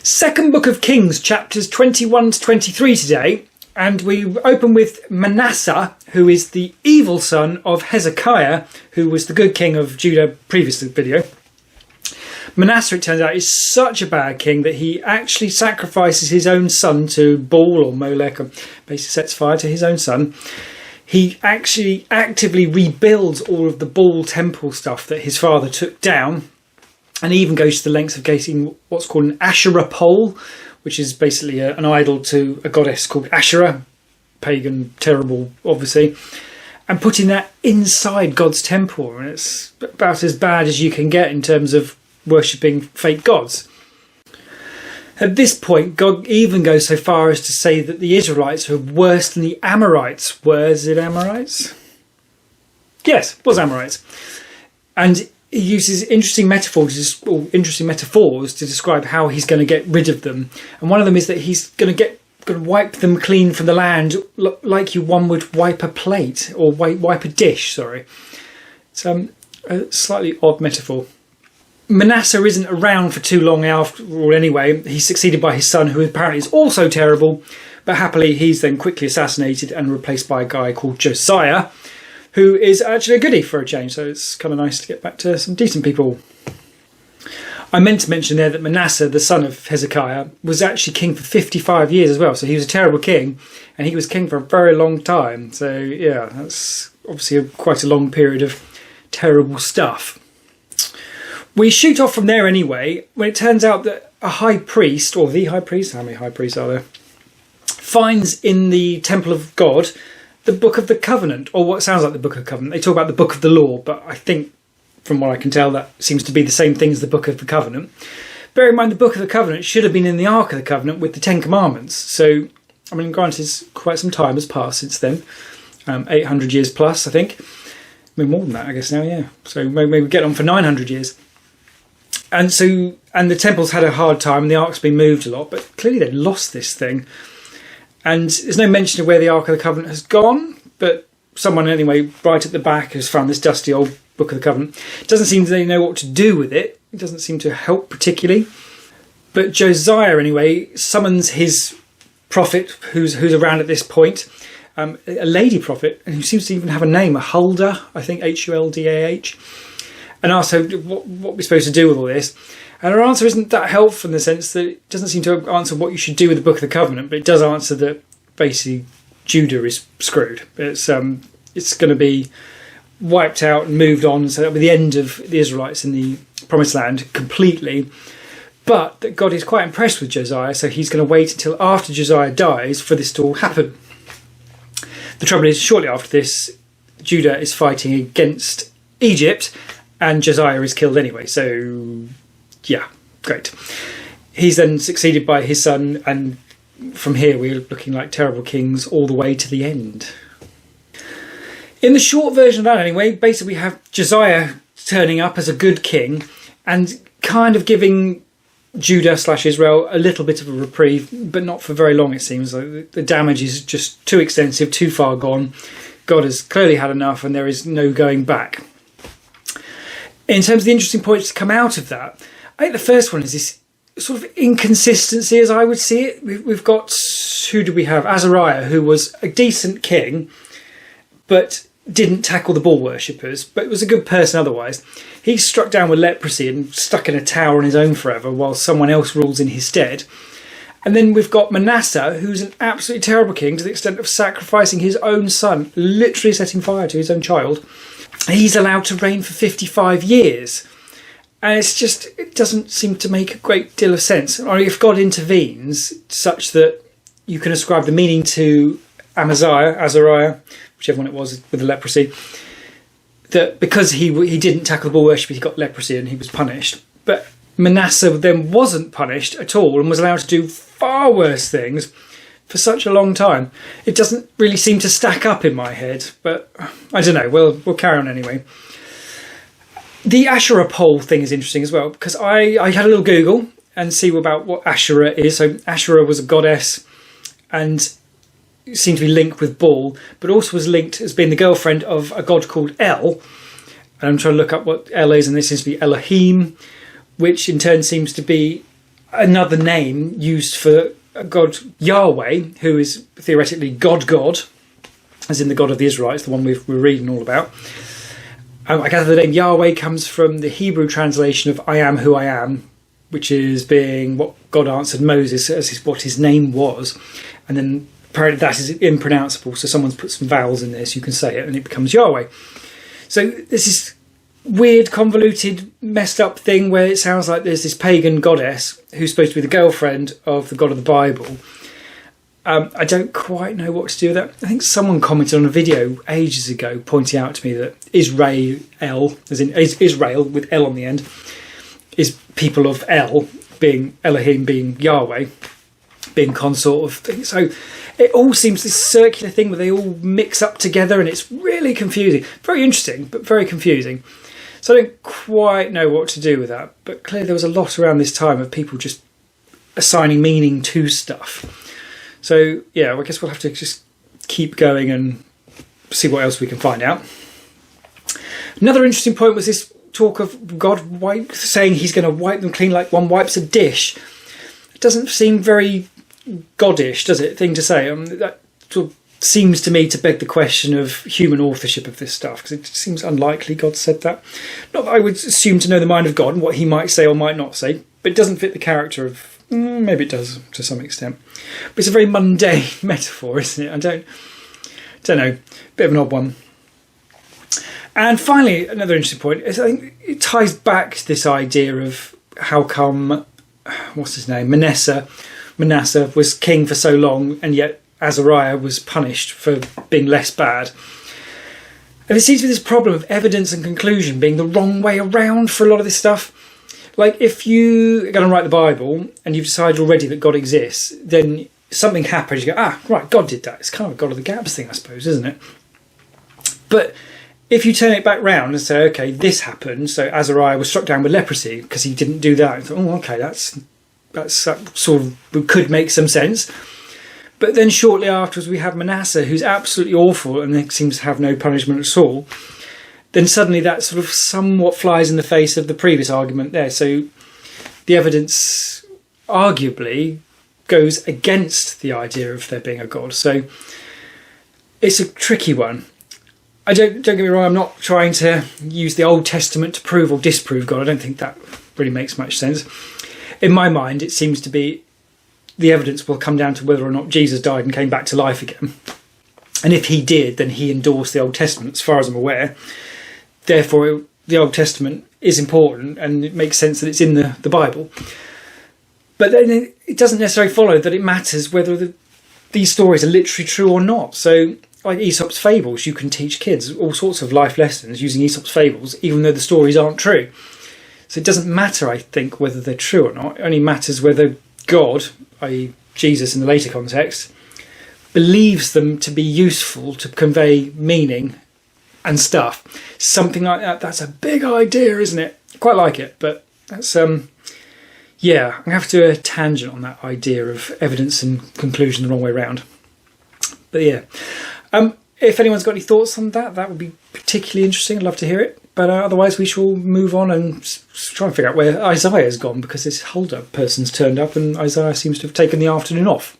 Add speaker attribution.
Speaker 1: Second Book of Kings, chapters 21 to 23 today, and we open with Manasseh, who is the evil son of Hezekiah, who was the good king of Judah previous to the video. Manasseh, it turns out, is such a bad king that he actually sacrifices his own son to Baal or Molech, or basically sets fire to his own son. He actually actively rebuilds all of the Baal temple stuff that his father took down, and he even goes to the lengths of getting what's called an Asherah pole, which is basically an idol to a goddess called Asherah, pagan, terrible, obviously, and putting that inside God's temple. And it's about as bad as you can get in terms of worshipping fake gods. At this point, God even goes so far as to say that the Israelites are worse than the Amorites. Was it Amorites? Yes, it was Amorites. And he uses interesting metaphors to describe how he's going to get rid of them. And one of them is that he's going to wipe them clean from the land like one would wipe a plate, or wipe a dish, sorry. It's a slightly odd metaphor. Manasseh isn't around for too long after all anyway. He's succeeded by his son, who apparently is also terrible, but happily he's then quickly assassinated and replaced by a guy called Josiah, who is actually a goodie for a change, so it's kind of nice to get back to some decent people. I meant to mention there that Manasseh, the son of Hezekiah, was actually king for 55 years as well, so he was a terrible king, and he was king for a very long time. So yeah, that's obviously quite a long period of terrible stuff. We shoot off from there anyway, when it turns out that a high priest, or the high priest, how many high priests are there, finds in the temple of God the Book of the Covenant, or what sounds like the Book of the Covenant. They talk about the Book of the Law, but I think, from what I can tell, that seems to be the same thing as the Book of the Covenant. Bear in mind, the Book of the Covenant should have been in the Ark of the Covenant with the Ten Commandments. So, I mean, granted, quite some time has passed since then. 800 years plus, I think. I mean, more than that, I guess now, yeah. So maybe get on for 900 years. And the temple's had a hard time, and the Ark's been moved a lot, but clearly they lost this thing. And there's no mention of where the Ark of the Covenant has gone, but someone anyway, right at the back, has found this dusty old Book of the Covenant. It doesn't seem they know what to do with it. It doesn't seem to help particularly. But Josiah, anyway, summons his prophet, who's around at this point, a lady prophet, and who seems to even have a name, a Huldah, I think, Huldah, and asks her what we're supposed to do with all this. And her answer isn't that helpful in the sense that it doesn't seem to answer what you should do with the Book of the Covenant, but it does answer that basically Judah is screwed. It's going to be wiped out and moved on, so that'll be the end of the Israelites in the Promised Land completely. But that God is quite impressed with Josiah, so he's going to wait until after Josiah dies for this to all happen. The trouble is, shortly after this, Judah is fighting against Egypt, and Josiah is killed anyway, so yeah, great. He's then succeeded by his son, and from here we're looking like terrible kings all the way to the end. In the short version of that anyway, basically we have Josiah turning up as a good king and kind of giving Judah/Israel a little bit of a reprieve, but not for very long it seems. Like the damage is just too extensive, too far gone. God has clearly had enough and there is no going back. In terms of the interesting points to come out of that, I think the first one is this sort of inconsistency as I would see it. We've got, who do we have? Azariah, who was a decent king, but didn't tackle the Baal worshippers, but was a good person otherwise. He's struck down with leprosy and stuck in a tower on his own forever while someone else rules in his stead. And then we've got Manasseh, who's an absolutely terrible king to the extent of sacrificing his own son, literally setting fire to his own child. He's allowed to reign for 55 years. And it doesn't seem to make a great deal of sense. Or if God intervenes such that you can ascribe the meaning to Azariah, whichever one it was with the leprosy, that because he didn't tackle the Baal worship, he got leprosy and he was punished. But Manasseh then wasn't punished at all and was allowed to do far worse things for such a long time. It doesn't really seem to stack up in my head, but I don't know. We'll carry on anyway. The Asherah pole thing is interesting as well, because I had a little Google and see about what Asherah is. So Asherah was a goddess and seemed to be linked with Baal, but also was linked as being the girlfriend of a god called El. And I'm trying to look up what El is, and this seems to be Elohim, which in turn seems to be another name used for God Yahweh, who is theoretically God, as in the God of the Israelites, the one we're reading all about. I gather the name Yahweh comes from the Hebrew translation of I am who I am, which is being what God answered Moses as what his name was. And then apparently that is impronounceable, so someone's put some vowels in there so you can say it and it becomes Yahweh. So this is weird, convoluted, messed up thing where it sounds like there's this pagan goddess who's supposed to be the girlfriend of the God of the Bible. I don't quite know what to do with that. I think someone commented on a video ages ago pointing out to me that Israel, as in Israel with L on the end, is people of El, being Elohim, being Yahweh, being consort of things. So it all seems this circular thing where they all mix up together and it's really confusing. Very interesting, but very confusing. So I don't quite know what to do with that. But clearly there was a lot around this time of people just assigning meaning to stuff. So, yeah, I guess we'll have to just keep going and see what else we can find out. Another interesting point was this talk of God saying he's going to wipe them clean like one wipes a dish. It doesn't seem very goddish, does it, thing to say? That sort of seems to me to beg the question of human authorship of this stuff, because it seems unlikely God said that. Not that I would assume to know the mind of God and what he might say or might not say, but it doesn't fit the character of... maybe it does to some extent. But it's a very mundane metaphor, isn't it? I don't know. Bit of an odd one. And finally, another interesting point is I think it ties back to this idea of how come, what's his name, Manasseh was king for so long and yet Azariah was punished for being less bad. And it seems to be this problem of evidence and conclusion being the wrong way around for a lot of this stuff. Like, if you are going to write the Bible and you've decided already that God exists, then something happens, you go, right, God did that. It's kind of a God of the gaps thing, I suppose, isn't it? But if you turn it back round and say, okay, this happened, so Azariah was struck down with leprosy because he didn't do that. Thought, okay, that sort of could make some sense. But then shortly afterwards we have Manasseh, who's absolutely awful and seems to have no punishment at all. Then suddenly that sort of somewhat flies in the face of the previous argument there. So the evidence arguably goes against the idea of there being a God. So it's a tricky one. Don't get me wrong, I'm not trying to use the Old Testament to prove or disprove God. I don't think that really makes much sense. In my mind, it seems to be the evidence will come down to whether or not Jesus died and came back to life again. And if he did, then he endorsed the Old Testament, as far as I'm aware. Therefore, the Old Testament is important and it makes sense that it's in the Bible. But then it doesn't necessarily follow that it matters whether these stories are literally true or not. So, like Aesop's fables, you can teach kids all sorts of life lessons using Aesop's fables, even though the stories aren't true. So it doesn't matter, I think, whether they're true or not. It only matters whether God, i.e. Jesus in the later context, believes them to be useful to convey meaning and stuff. Something like that. That's a big idea, isn't it? Quite like it, but that's yeah, I'm going to have to do a tangent on that idea of evidence and conclusion the wrong way around. But yeah, if anyone's got any thoughts on that, that would be particularly interesting. I'd love to hear it. But otherwise, we shall move on and try and figure out where Isaiah's gone, because this Huldah person's turned up and Isaiah seems to have taken the afternoon off.